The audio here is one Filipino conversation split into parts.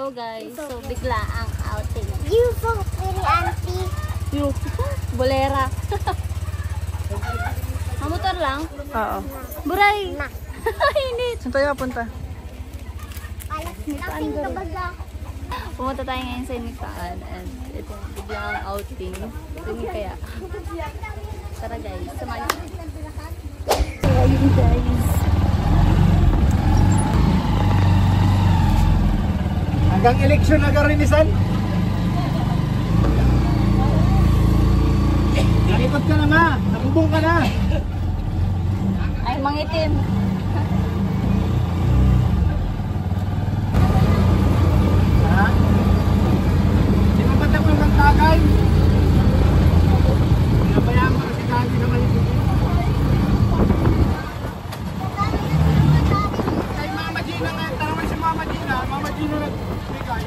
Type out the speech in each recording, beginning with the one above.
So guys, so bigla ang outing. You so pretty, auntie. You, bolera. Mamotor lang? Oo. Buray! Init! Saan tayo punta? Laking kabaga. Pumunta tayo ngayon sa Initaan and ito bigla ang outing. Tingin kaya. Tara guys, samahan niyo. So ayun guys. Hanggang eleksyon na karinisan. Nalikot ka na ma, nabubong ka na. Ay, mangitim. Ha? Di ba ba't ako ng takay? Pinabayaan mo na si Kagi na malikot. Kay Mama Gina nga, tanaman si Mama Gina. Mama Gina nagbigay.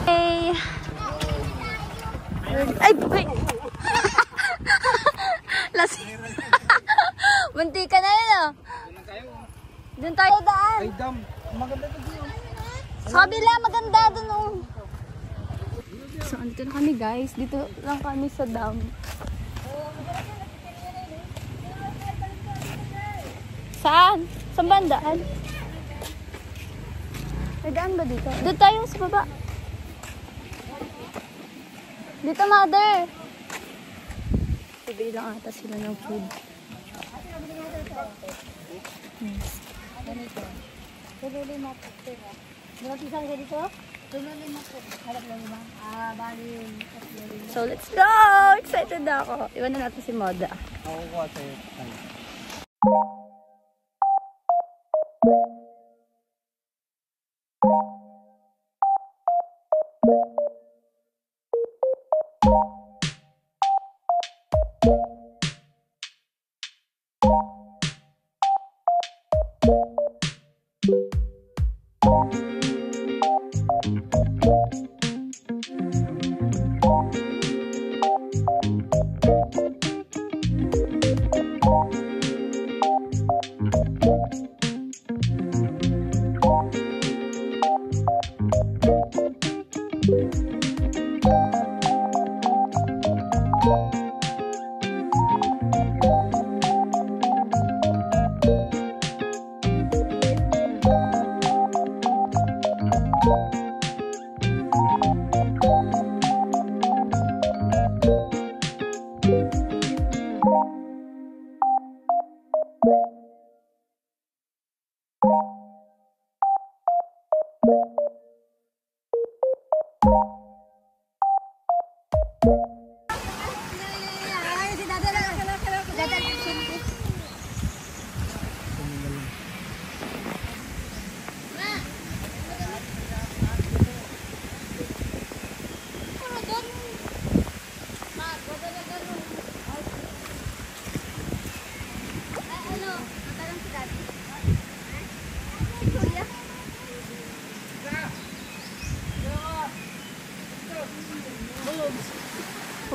Hey. Ay, boy. Lasing. Munti ka na yun, oh. Doon tayo daan. Ay, dam. Maganda to dito. Sa kabila, maganda doon, oh. So, andito na kami guys. Dito lang kami sa dam. Saan? Saan ba ang daan? May daan ba dito? Doon tayo sa baba. Dito, mother. Bibili lang ata sila ng food. Ganito. Tululi mo po. Meron pisang ganito? Tululi mo po. Harap lang naman. Bali. So, let's go! Excited na ako. Iwan na natin si Moda. Ako ko sa'yo.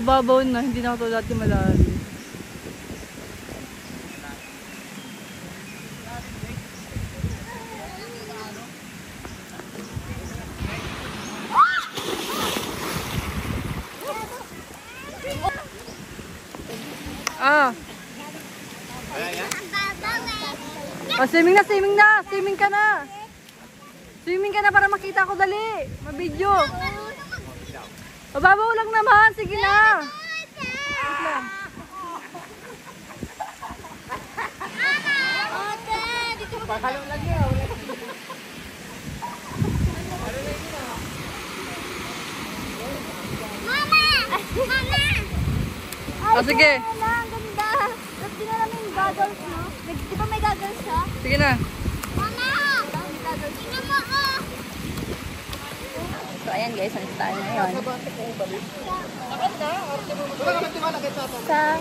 Pababaw na, hindi na ako dati malalim. Oh, swimming na, swimming na! Swimming ka na! Swimming ka na para makita ko dali! Mabidyo! Mababaw lang naman! Sige na! Wait lang. Pakalong lang yun. Mama! Mama! Oh, sige. Ang ganda. Tapos din na namin yung goggles, no? Di ba may goggles siya? Sige na. Mama! Tingnan mo ako! So, ayan guys, nandito tayo ngayon. Sa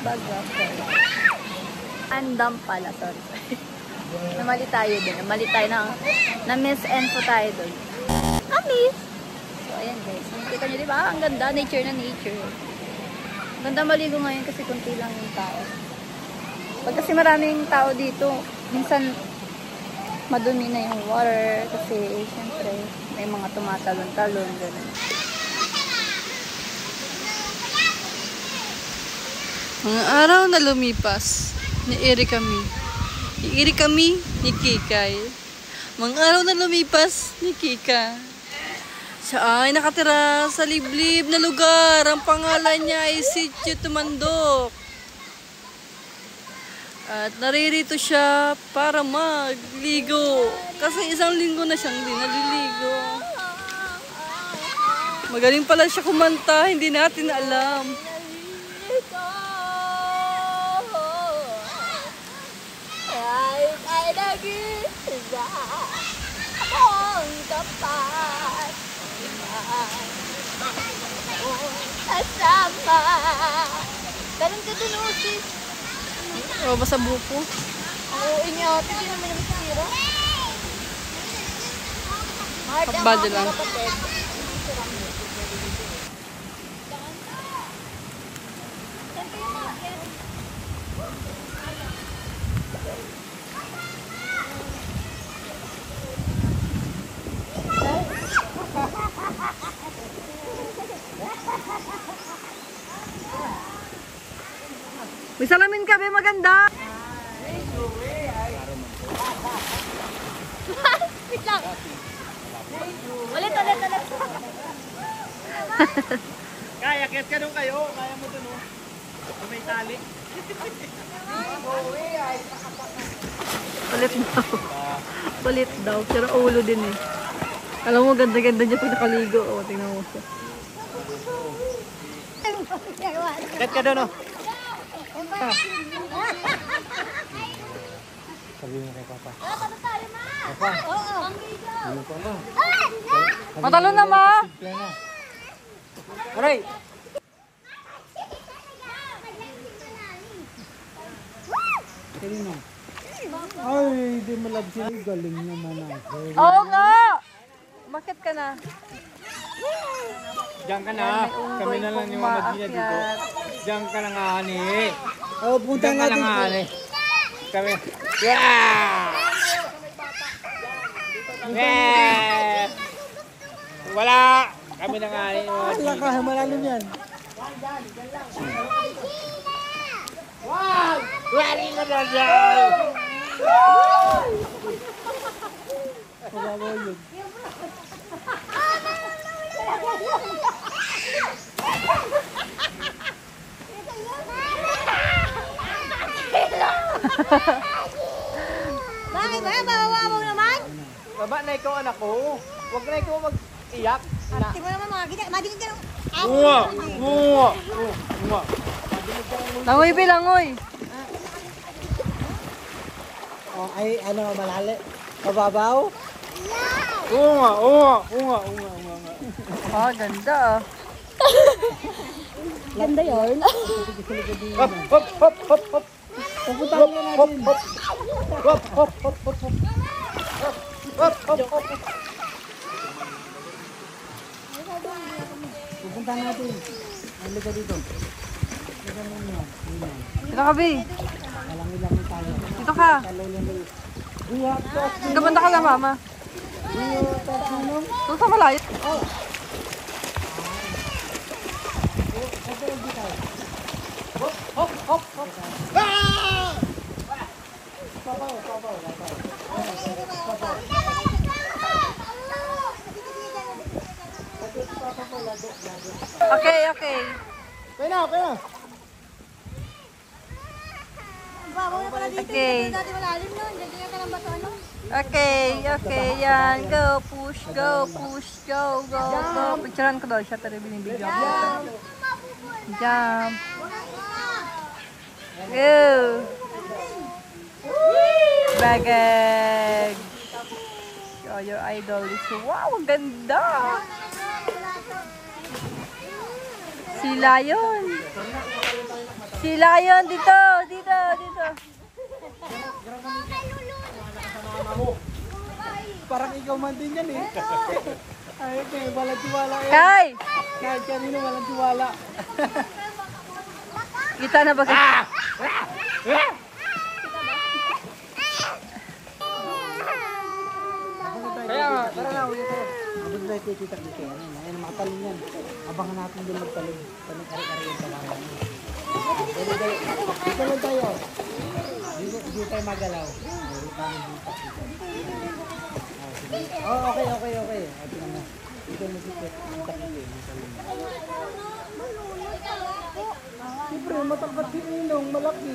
Baguio. Andam pala, sorry. Namali tayo dun. Namali tayo na-miss info tayo dun. Na-miss! So, ayan guys. Nakikita nyo, diba? Ang ganda. Nature na nature. Ang ganda maligo ngayon kasi kunti lang yung tao. Pag kasi maraming tao dito, minsan madumi na yung water kasi syempre may mga tumatalon-talon gano'n. Mga araw na lumipas, niiri kami ni Kikay. Mga araw na lumipas ni Kika. Siya ay nakatira sa liblib na lugar. Ang pangalan niya ay Sitio Tumandok. At naririto siya para magligo. Kasi isang linggo na siyang di naliligo. Magaling pala siya kumanta, hindi natin alam. Ay nag-isa akong tapat. Kasama. Karoon ka dun, sis. Oh, basta buko. Oo, ingat. Hindi naman yung sira. Kapbado lang. May salamin ka, be, maganda. Wait lang. Ulit. Kaya, kaya ka doon kayo. Kaya mo doon, oh. May tali. Ulit daw. Pero ulo din eh. Alam mo, ganda-ganda niya pag nakaligo. O, tingnan mo siya. Kat ka doon, oh. Sabi mo kay Papa. Papa. Ano pa ba? Matalo na, ma! Aray! Ay, di malab sila. Galing naman ako. Oo nga! Bakit ka na? Diyan ka na. Kami na lang yung madina dito. Diyan ka na nga, ani. Oh, punta Diyan ka na nga, ani. Kami. Yeah! Yeah! Wala! Kami na nga, ani. Wala ka, malalim yan. Wow! Wari ka na dyan! Mababaw yun. Bakit ba? Bawawaw naman? Baba na ikaw, anak ko. Huwag na ikaw mag-iyak. Ate mo naman mga gina. Madinig ka ng... Bunga! Bunga! Bunga! Langoy, be, langoy. Oh, ay, ano, malali. Mababaw? Bunga! Bunga! Bunga! Bunga! Bunga! Ah, ganda ah. Ganda yun. Hop! Hop! Hop! Hop! Hop! Pupuntahan na natin. Hop! Hop! Hop! Hop! Hop! Hop! Hop! Hop! Hop! Pupuntahan natin. Halika dito. Halika mo niya. Dito ka, be. Alang-ilang tayo. Dito ka. Gabanda ka na, mama. Doon sa malayo. Okay, okay. Kaya na! Kaya na! Okay. Okay, okay, yan. Go, push, go, push, go, go, go. Picturean ko daw siya, pero binibigyan ko. Jump. Go. Baggage. Oh, your idol is, wow, ang ganda. Si Lion. Si Lion, dito, dito, dito. Parang ikaw man din yan eh. Ay, okay, walang tiwala yan. Kai! Kahit kanino walang tiwala. Kita na ba? Kaya nga! Tara na! Ulit ko! Abot na ito kita dito. Ayun, makatalon yan. Abangan natin din magtalon. Tanong-ari-ari yung talaman. Dito lang tayo. Dito tayo magalaw. Oh, okay. Ito na. Dito na dito. Siyempre, matangkat si Inong. Malaki.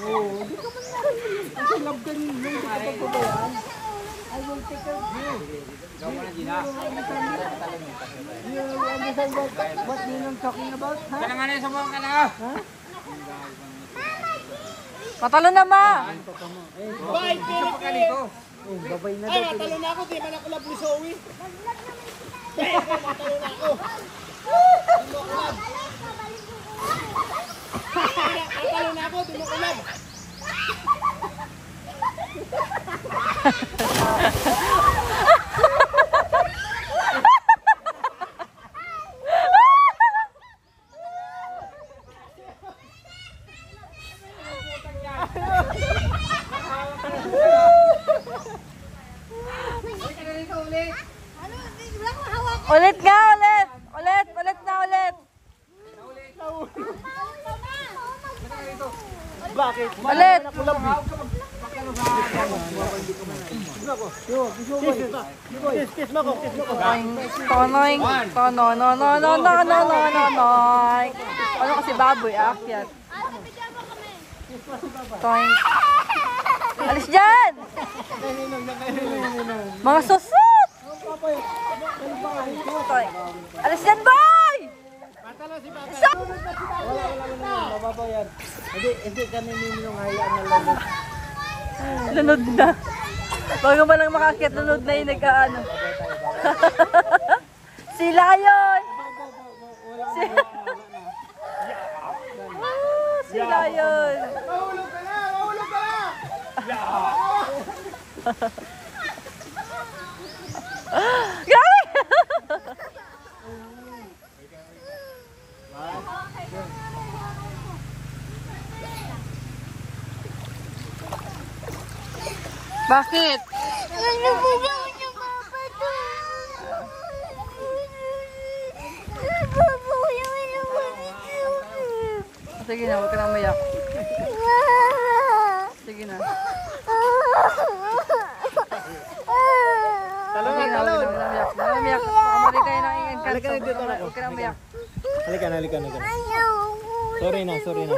Oo, di ka man narinig. Kasi love ka niyo. Hindi ka pagpabayaan. I will take care of you. Ikaw mo na, Gina. You understand what Ninong talking about, ha? Kaya nga na yung sumang ka na! Patalo na, ma! Bye! Dito pa ka dito! Oh, babay na Ay, daw. natalo na ako. Di man ako love ni Zoe. Natalo na ako. Natalo na ako. Di mo ko love. Ulit nga, ulit! Ulit! Bakit? Ulit! Kiss mo ko. Tonoy. Tonoy. Ano kasi baboy, akyat. Toing. Alis dyan! Mga susot! Toing. Alis dyan, boy! Mababaw yan. Hindi kami yung hayaan na lamig. Lunod na. Bago pa lang makakyat, lunod na yung nagkaano. Sila yun! Sila yun! Mahulog ka na! Mahulog ka na! Grabe! Bakit? Ano po ba yung papa to? Sige na, huwag ka nang mayak. Sige na. Talon Sige na, na, talon! huwag ka nang mayak. Huwag ka nang mayak. Pamali kayo ng ingin ka. Halika na dito, Huwag ka nang mayak. Halika na. Sorry na.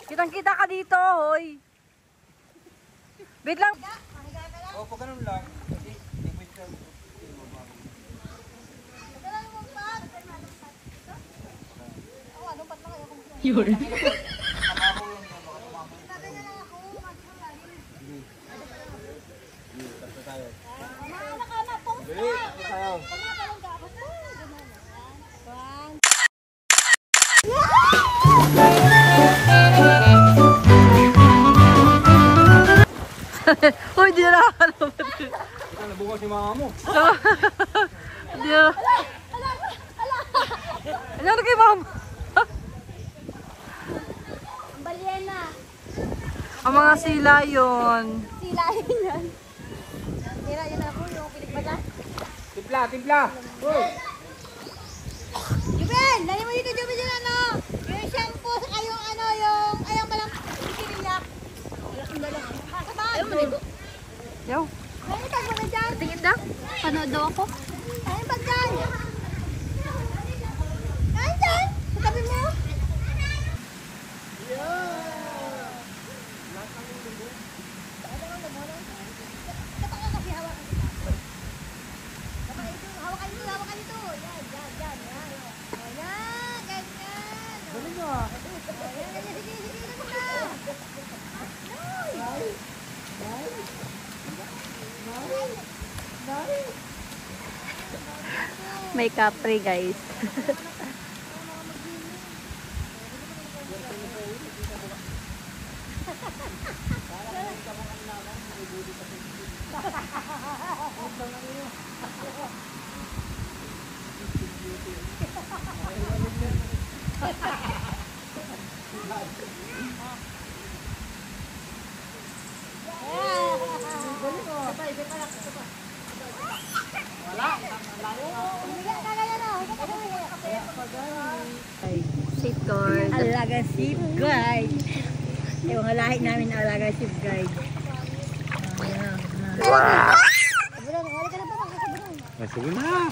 Kitang-kita ka dito, hoy. Wait lang. O, pag ganun lang. Yun. Hoy, di na nakakalaman. Nabukas si mama mo. Di na. Ano kay mama? Balyena. Ang mga sila yun. Sila yan. Sila yan ako yung pinikbata. Timpla. Uy! Juben! Dali mo dito, Juben, yung ano? Yung shampoo, yung ano, yung ayang palang ikinilak. Ayaw mo nito? Yaw. Ay, tag mo na dyan. Tingin daw. Panood daw ako. Ay, pag dyan. Ay, dyan. Sa tabi mo. Hawakan nito. Yan. Yan, ganyan. Galing ah. May kapre, guys. Safeguard. Alaga sheep guide. Yung lahi namin na alaga sheep guide. Ay, sige na.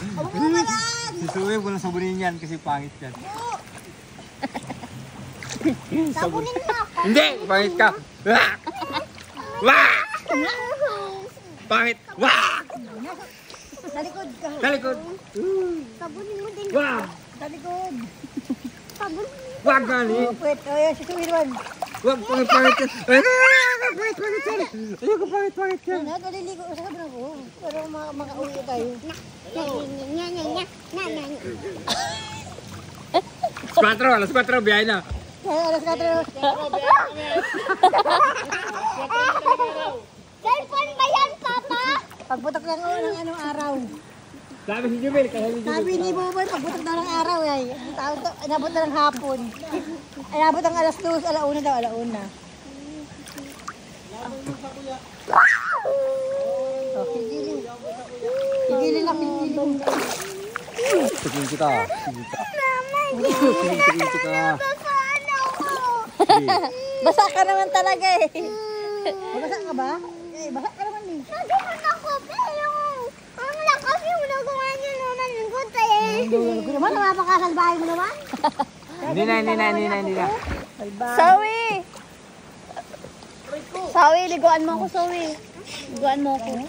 Sisuwi ko ng sabunin yan kasi pangit yan. Sabunin mo ako. Hindi! Pangit ka! Wah! Wah! Pangit! Wah! Sa likod ka. Talikod! Sabunin mo din. Wah! Sa likod. Sabunin mo. Wag gali! Pwet. O yan, susuwiran. Wag pangit ka! Pangit yan! Ayoko pangit yan! Ano, naliligo sa kabila ko. Pero makauwi tayo. Alas 4, biyahe na. Alas 4. Cellphone ba yan, Papa? Pagbutok ng anong araw. Sabi si Jumel, kaya si Jumel. Sabi ni Boboy, pagbutok daw ng araw ay. Inabot na ng hapon. Inabot ang alas 2, alauna daw, alauna. Oh, pigilin. Pigilin na, pigilin. Tigil kita. Tigil kita. Basa ka naman talaga eh. Basa ka ba? Eh, basa ka naman eh. Nagkaroon ako, pero ang lakas yung nagawa niyo naman ng guta eh. Ko naman, napakasalbahe mo naman. Hindi na. Sawi! Sawi, liguan mo ako, Sawi. Liguan mo ako.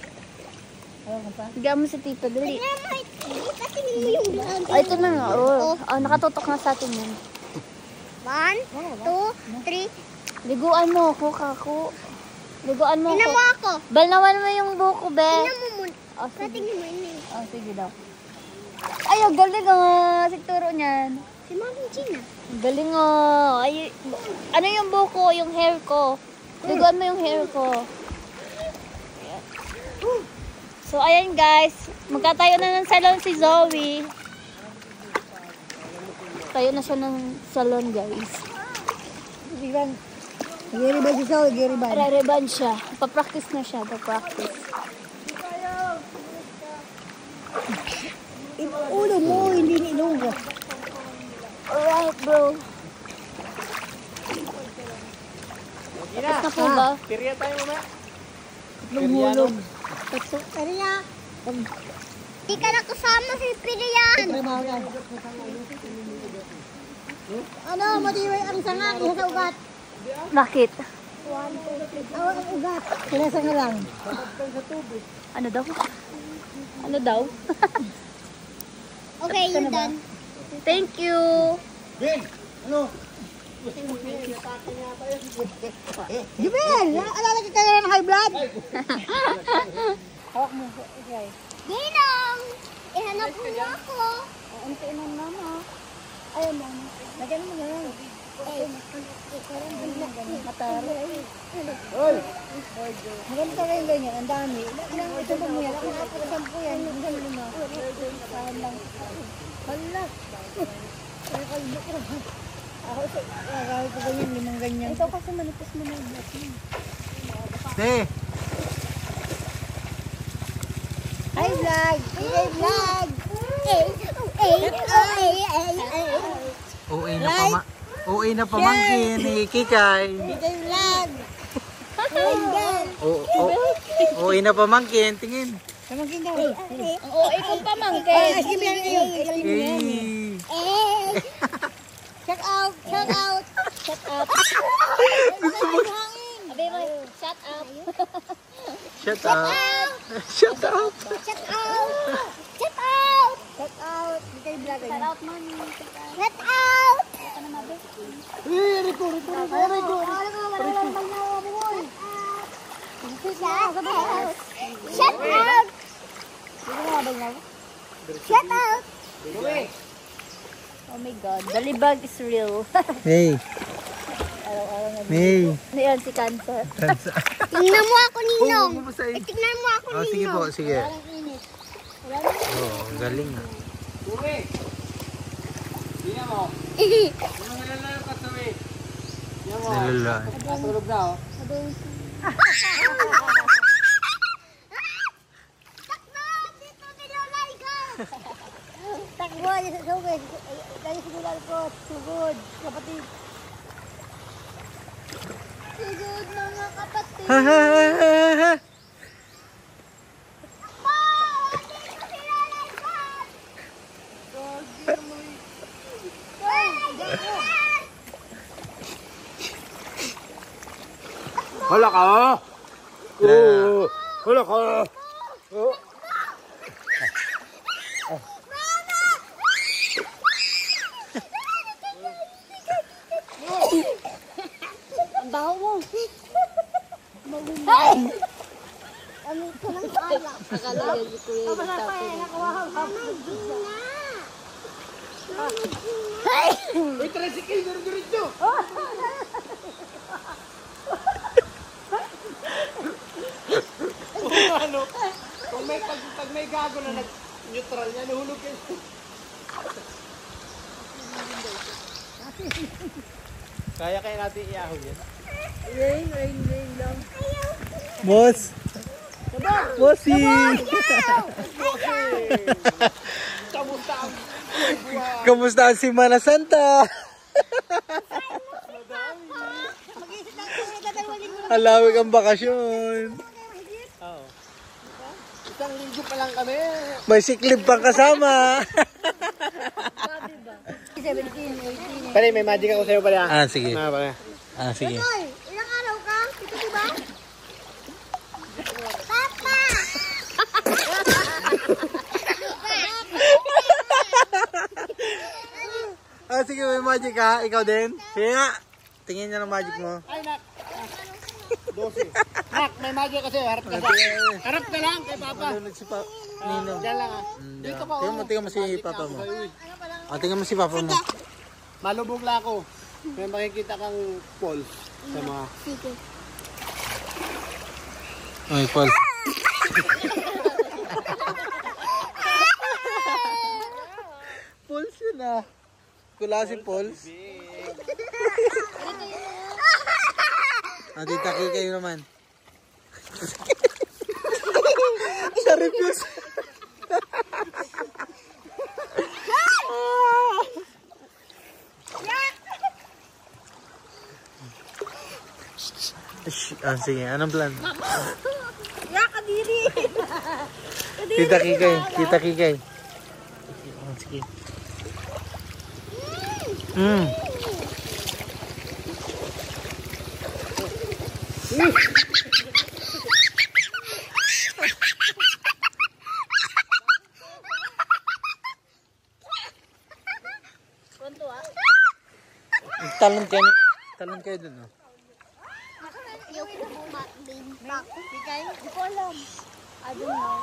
Liguan mo si Tito, dali. Patingin mo yung daan. Ay, ito na nga. Oh, nakatutok na sa atin yan. 1, 2, 3. Liguan mo ako, kako. Liguan mo Tingnan ako. mo ako. Balnawan mo yung buko, be. Tingnan mo muna. Oh, sige. Patingin mo yun. Oh, sige daw. Ay, ang galing ah. Sigturo niyan. Si Mami Gina. Ang galing ah. Ay, ano yung buko? Yung hair ko. Liguan mo yung hair ko. Ayan. So, ayan guys. Magkatayo na ng salon si Zoe. Tayo na siya ng salon, guys. Iban. Giriban si Saul, giriban. Re-reban siya. Papractice na siya. Papractice. Ulo mo, hindi nilunggo. Alright, bro. Tapos na po ba? Kiriya tayo mamaya. Hulog. Ano niya? Di ka nakasama si Pirian. Trabaho ka. Ano, matibay ang sanga, isa sa ugat. Bakit? Awag ang ugat. Sila sanga lang. Ano daw? Ano daw? Okay, you're done. Thank you. Ben! Ano? Jubel, alala ka kaya ng high blood? Hawak mo. Okay. Ginang! Ihanap mo ako. Untiin mo mama. Ayun lang. Lagyan mo na lang. Mataro. Maganda ka yung ganyan. Ang dami. Ilang ito mo yan. Ang apo na 10 yan. Ang dami mo. Saan lang. Hala. Ay, kalbo ko. Ako sa gagawin ko ganyan. Limang ganyan. Ito kasi manipis mo na yung blood mo. Te! Hi vlog! Hi vlog! OA na pamangkin ni Kikay. Hi vlog! Hi OA na pamangkin, tingin. Kamangkin ka. Oo, ikaw pa, mangke. Ay, sige yan kayo. Galing mo yan. Eh. Check out! Check out! Shut up. Abe mo, shut up. Shut up. Shut up. Shut out! Shut out! Check out! Hindi kayo vlog. Shout out, mami. Shut out! Rico! Shut out! Shut out! Oh my God, the libag is real. Hey. Hey. Ano yan, si Cancer? Tingnan mo ako, Ninong. Bubusay. Tingnan mo ako, Oh, sige Ninong. po, sige. Oh, galing. Nalala. Takbo! Dito nilolay ka! Takbo! Sa sugod! Dahil sigulan ko! Sugod! Kapatid! Sugod, mga kapatid! Hala ka! Oo! Hala ka! Oh. Ang baho mo. Hey! Ano ka ng alak? Akala niya si Kuya yung nagtapon. Uy, tricycle! Diretso! Ano? Kung may pag may gago na nag-neutral niya, nahulog yun. Kaya natin iahon yan. Rain lang. Boss! Bossy! Kamusta ang Kamusta ang Semana Santa? Halawig ang bakasyon. Oo. Isang linggo pa lang kami. May siklib pang kasama. 17, 18. Pare, may magic ako sa'yo pala. Ah, sige. Pare. Ah, sige. Hoy, ilang araw ka? Ito diba? Papa! Ah, sige, may magic ha. Ikaw din. Sige nga. Tingin niya ng magic mo. Ay, nak. 12. Nak, may magic kasi. Harap ka sa. Harap ka lang kay Papa. Malunod si Ninong. Diyan lang ah. Dito pa Tingnan mo si Papa mo. Ah, tingnan mo si Papa mo. Malubog lang ako. May makikita kang Paul sa mga... Ay, Paul. Pauls yun ah. Kula si Pauls. Ah, tita Kay kayo naman. Sa refuse. Ah, sige. Anong plan? Ya, kadiri. Tita Kikay. Tita Kikay. Ah, sige. Talon kayo dun, oh. Hindi ko alam. I don't know.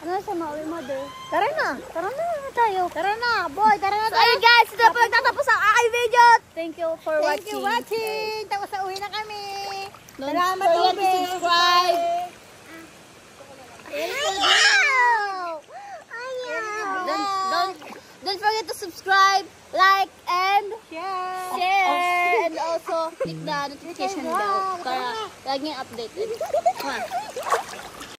Ano sa Maui Mother? Tara na. Tara na tayo. Tara na, boy. Tara na So, tayo. ayun guys, ito na po nagtatapos ang aking video. Thank you for Thank you watching. watching. Tapos sa uwi na kami. Don't Salamat forget to ulit. subscribe. Don't forget to subscribe, like, and share. And also click the notification bell para laging updated. Come on.